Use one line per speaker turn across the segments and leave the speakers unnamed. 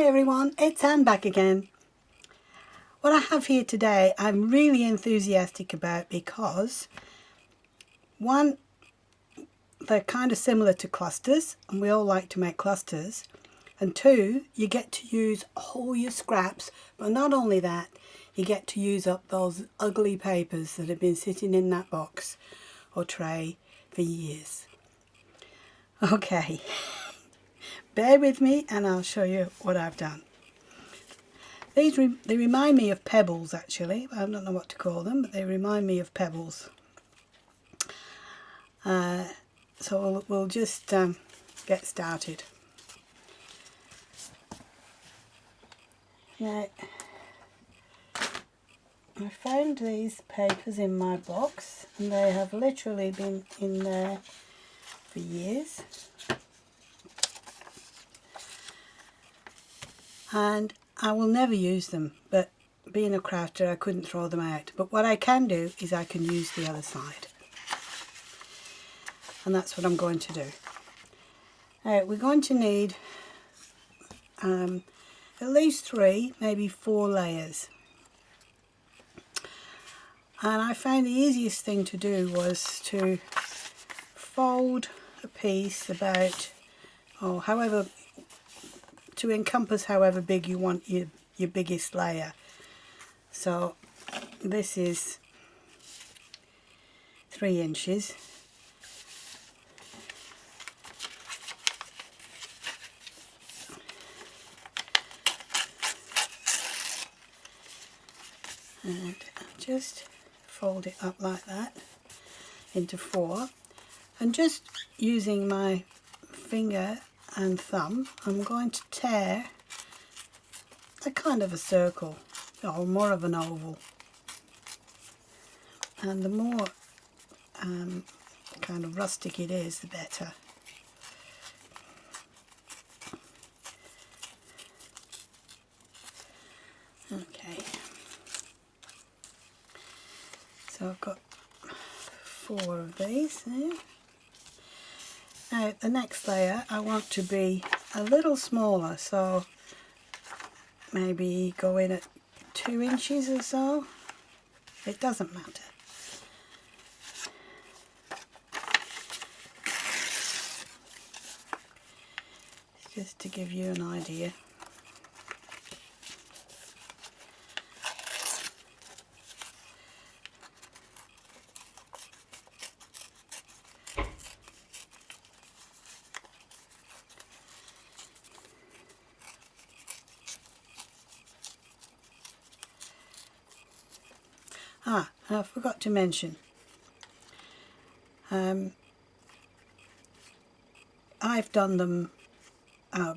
everyone, it's Anne back again. What I have here today I'm really enthusiastic about because one, they're kind of similar to clusters and we all like to make clusters, and two, you get to use all your scraps, but not only that, you get to use up those ugly papers that have been sitting in that box or tray for years. Okay, bear with me and I'll show you what I've done. They remind me of pebbles actually. I don't know what to call them, but they remind me of pebbles. So we'll just get started. Now, I found these papers in my box and they have literally been in there for years. And I will never use them, but being a crafter I couldn't throw them out. But what I can do is I can use the other side. And that's what I'm going to do. Now we're going to need at least 3, maybe 4 layers. And I found the easiest thing to do was to fold a piece about, or however, to encompass however big you want your biggest layer. So this is 3 inches. And just fold it up like that into 4, and just using my finger and thumb I'm going to tear a kind of a circle or more of an oval, and the more kind of rustic it is the better. Okay, so I've got 4 of these there. Now the next layer I want to be a little smaller, so maybe go in at 2 inches or so. It doesn't matter. Just to give you an idea. I forgot to mention, I've done them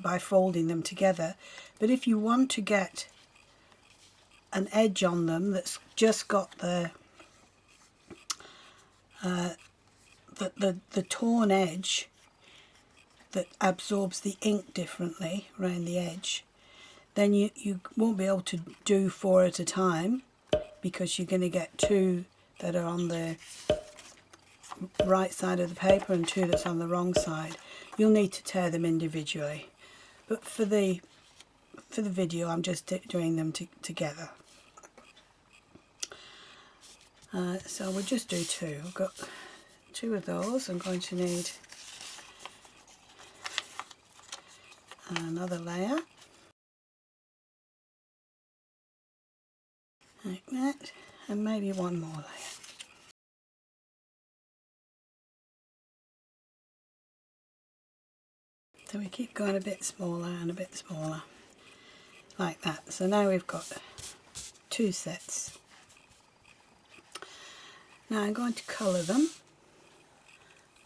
by folding them together, but if you want to get an edge on them that's just got the torn edge that absorbs the ink differently around the edge, then you won't be able to do 4 at a time, because you're going to get 2 that are on the right side of the paper and 2 that's on the wrong side. You'll need to tear them individually, but for the video I'm just doing them together. So we'll just do 2. I've got 2 of those. I'm going to need another layer like that, and maybe 1 more layer. So we keep going a bit smaller and a bit smaller like that. So now we've got 2 sets. Now I'm going to colour them.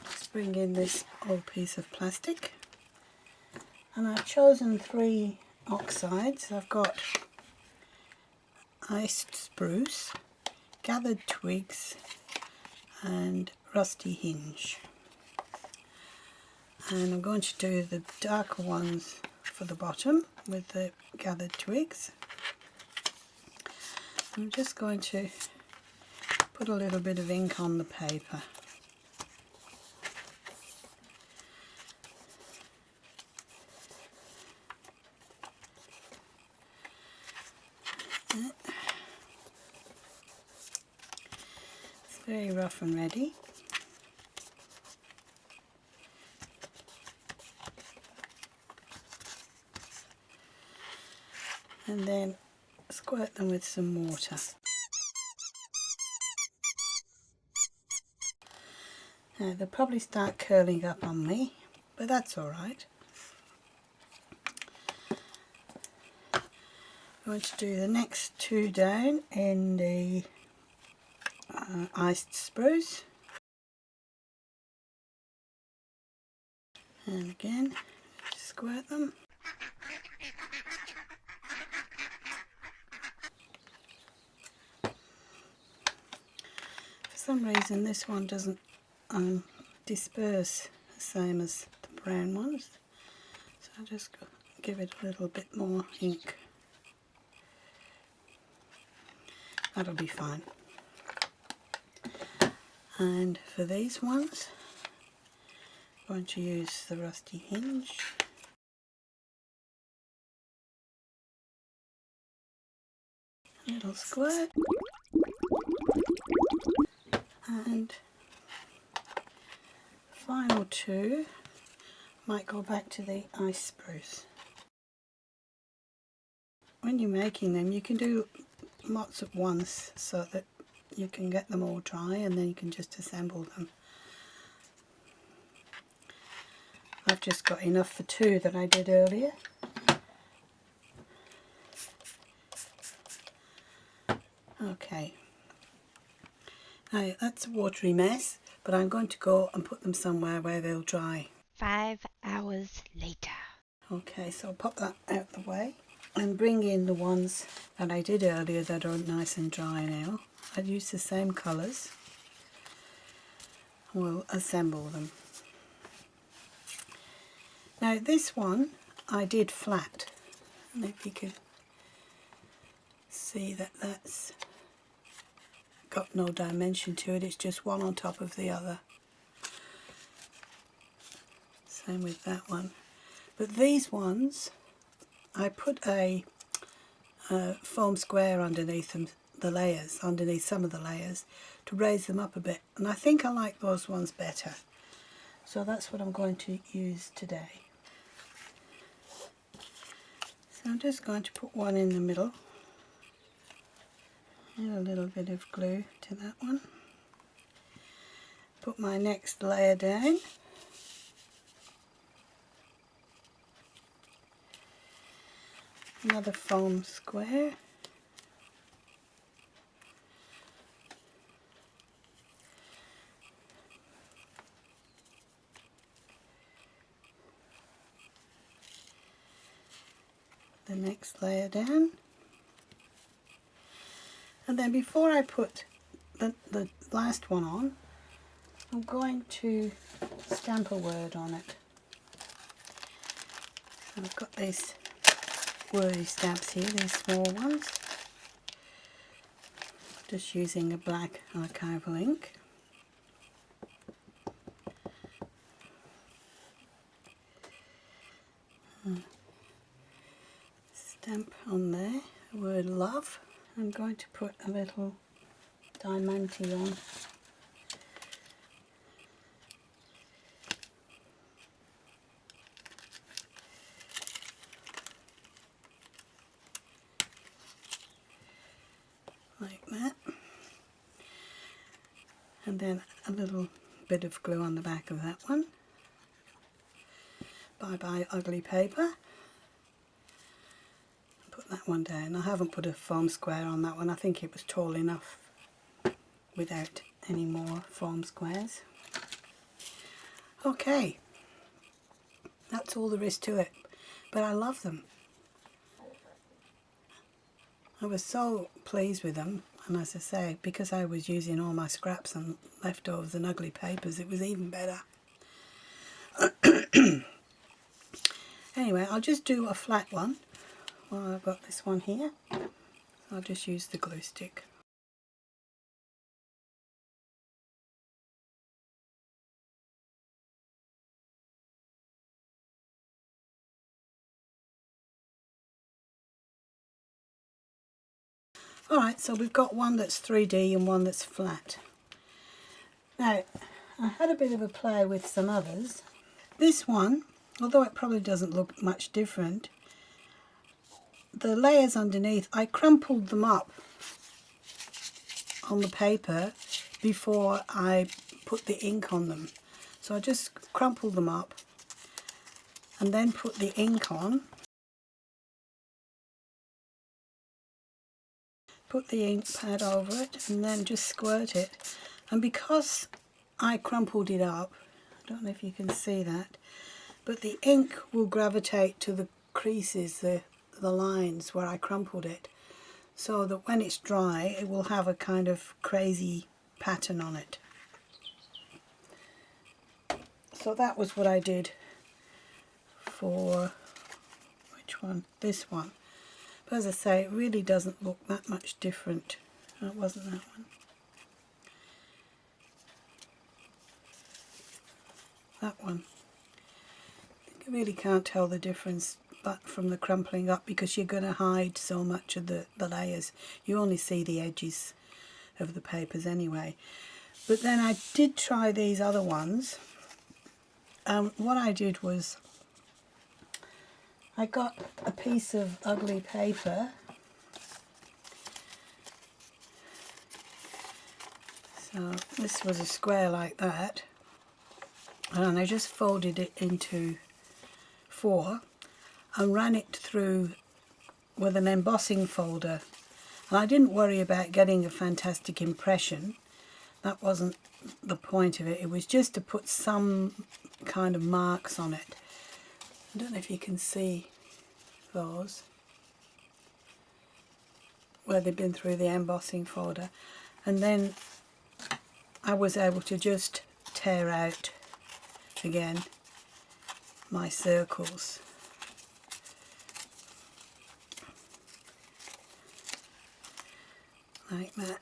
Just bring in this old piece of plastic, and I've chosen 3 oxides. I've got iced spruce, gathered twigs and rusty hinge, and I'm going to do the darker ones for the bottom with the gathered twigs. I'm just going to put a little bit of ink on the paper. very rough and ready. And then squirt them with some water. Now they'll probably start curling up on me, but that's alright. I'm going to do the next two down in the iced spruce. And again, squirt them. For some reason this one doesn't disperse the same as the brown ones, so I'll just give it a little bit more ink. That'll be fine. And for these ones, I'm going to use the rusty hinge. A little squirt. And final two might go back to the ice spruce. When you're making them, you can do lots at once so that you can get them all dry, and then you can just assemble them. I've just got enough for two that I did earlier. Okay. Now that's a watery mess, but I'm going to go and put them somewhere where they'll dry.
5 hours later.
Okay, so I'll pop that out the way and bring in the ones that I did earlier that are nice and dry now. I'll use the same colours. We'll assemble them. Now this one I did flat, and if you can see that that's got no dimension to it, it's just one on top of the other. Same with that one. But these ones, I put a foam square underneath them, the layers, underneath some of the layers, to raise them up a bit, and I think I like those ones better. So that's what I'm going to use today. So I'm just going to put one in the middle. Add a little bit of glue to that one. Put my next layer down. Another foam square. The next layer down. And then before I put the last one on, I'm going to stamp a word on it. So I've got these wordy stamps here, these small ones. Just using a black archival ink. Stamp on there the word love. I'm going to put a little diamante on. Like that. And then a little bit of glue on the back of that one. Bye bye ugly paper. Put that one down. I haven't put a foam square on that one. I think it was tall enough without any more foam squares. Okay, that's all there is to it, but I love them. I was so pleased with them, and as I say, because I was using all my scraps and leftovers and ugly papers, it was even better. Anyway, I'll just do a flat one. Well, I've got this one here. I'll just use the glue stick. Alright, so we've got one that's 3D and one that's flat. Now, I had a bit of a play with some others. This one, although it probably doesn't look much different, the layers underneath, I crumpled them up on the paper before I put the ink on them. So I just crumpled them up and then put the ink on. Put the ink pad over it and then just squirt it. And because I crumpled it up, I don't know if you can see that, but the ink will gravitate to the creases, the lines where I crumpled it, so that when it's dry it will have a kind of crazy pattern on it. So that was what I did for, which one? This one. But as I say, it really doesn't look that much different. No, it wasn't that one. That one. You really can't tell the difference but from the crumpling up, because you're going to hide so much of the layers. You only see the edges of the papers anyway. But then I did try these other ones. What I did was I got a piece of ugly paper. So this was a square like that. And I just folded it into 4 and ran it through with an embossing folder. And I didn't worry about getting a fantastic impression. That wasn't the point of it. It was just to put some kind of marks on it. I don't know if you can see those, where they've been through the embossing folder. And then I was able to just tear out again my circles. Like that.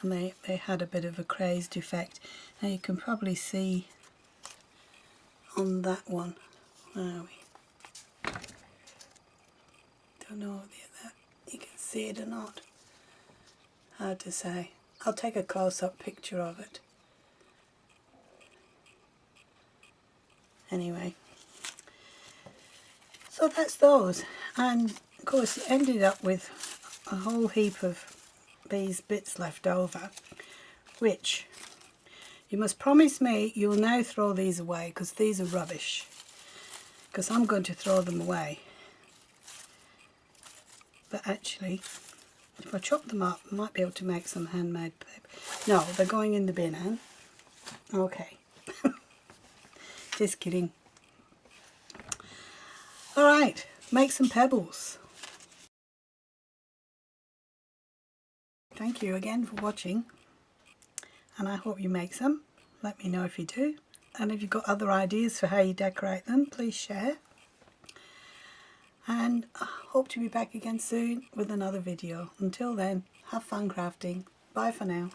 And they had a bit of a crazed effect. Now you can probably see on that one, where are we? Don't know whether you can see it or not. Hard to say. I'll take a close-up picture of it. Anyway, so that's those. And of course it ended up with a whole heap of these bits left over, which you must promise me you'll now throw these away, because these are rubbish, because I'm going to throw them away. But actually, if I chop them up, I might be able to make some handmade paper. No, they're going in the bin, Anne. Okay. Just kidding. Alright, make some pebbles. Thank you again for watching, and I hope you make some. Let me know if you do, and if you've got other ideas for how you decorate them, please share. And I hope to be back again soon with another video. Until then, have fun crafting. Bye for now.